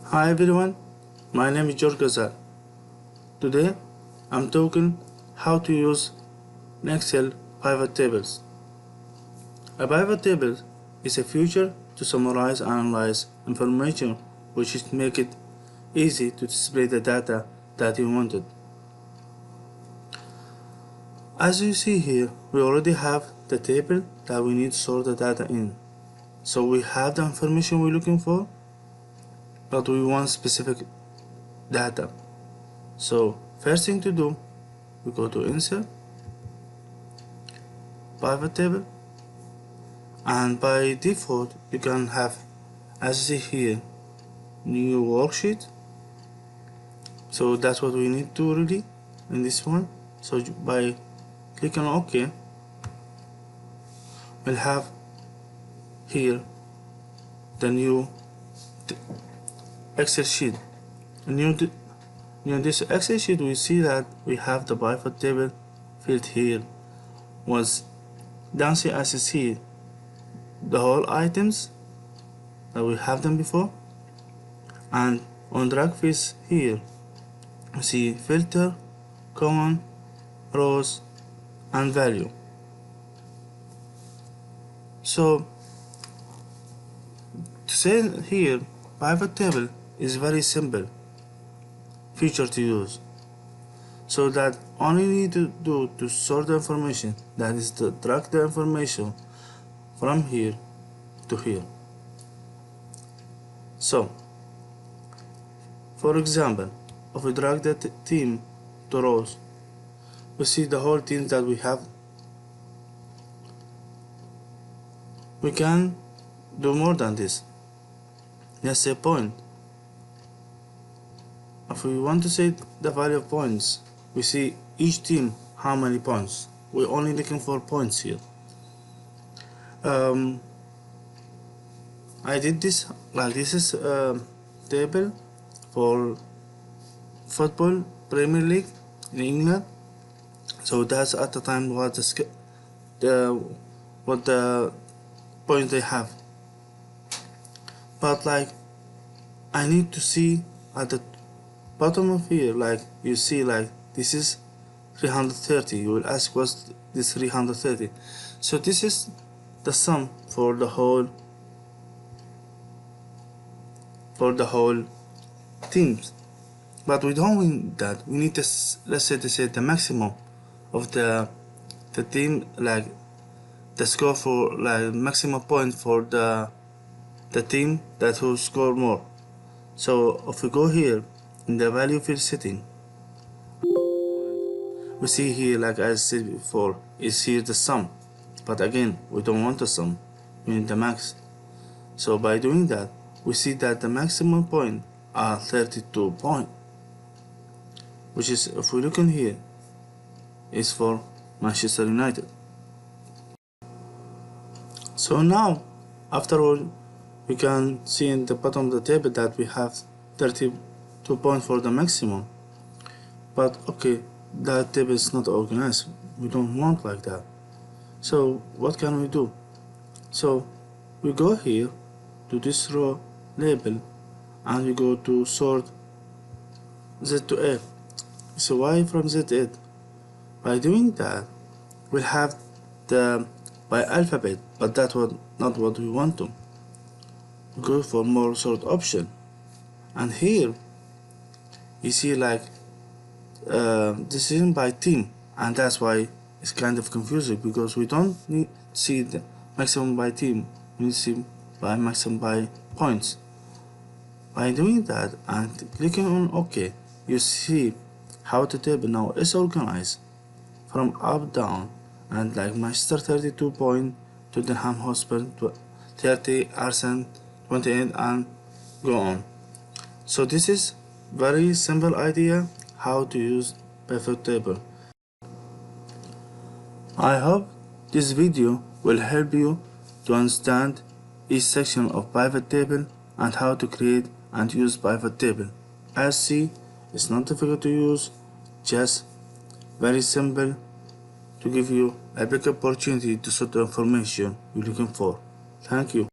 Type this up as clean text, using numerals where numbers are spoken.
Hi everyone, my name is George Gazal. Today I'm talking how to use in Excel pivot tables. A pivot table is a feature to summarize and analyze information which is make it easy to display the data that you wanted. As you see here, we already have the table that we need to sort the data in. So we have the information we're looking for, but we want specific data. So first thing to do, we go to Insert, Pivot Table, and by default you can have, as you see here, new worksheet. So that's what we need to really in this one. So by clicking on OK, we'll have here the new Excel sheet. In this Excel sheet, we see that we have the pivot table field here. Was down here, as you see, the whole items that we have them before, and on drag face here, we see filter, common, rows, and value. So to say here, pivot table is very simple feature to use. So that only need to do to sort the information, that is to drag the information from here to here. So for example, if we drag the team to rows, we see the whole teams that we have. We can do more than this. Let's say point. If we want to say the value of points, we see each team how many points. We're only looking for points here. I did this like this is a table for football Premier League in England. So that's at the time what the points they have. But like I need to see at the bottom of here, like you see, like this is 330. You will ask what's this 330. So this is the sum for the whole teams. But we don't need that. We need to, let's say the maximum of the team, like the score for like maximum point for the team that will score more. So if we go here in the value field setting, we see here, like I said before, is here the sum. But again, we don't want the sum, we need the max. So by doing that, we see that the maximum point are 32 points, which is, if we look in here, is for Manchester United. So now, after all, we can see in the bottom of the table that we have 32 points for the maximum. But okay, that table is not organized. We don't want like that. So what can we do? So we go here to this row label and we go to sort Z to A. So Y from Z to 8. By doing that, we'll have the by alphabet, but that was not what we want to. We go for more sort option, and here you see like decision by team, and that's why it's kind of confusing, because we don't need to see the maximum by team, we need to see by maximum by points. By doing that and clicking on OK, you see how the table now is organized from up down, and like Manchester 32 point, Tottenham Hotspur 30, Arsenal 28, and go on. So this is very simple idea how to use pivot table. I hope this video will help you to understand each section of pivot table and how to create and use pivot table. As see, it's not difficult to use, just very simple to give you a big opportunity to sort the information you're looking for. Thank you.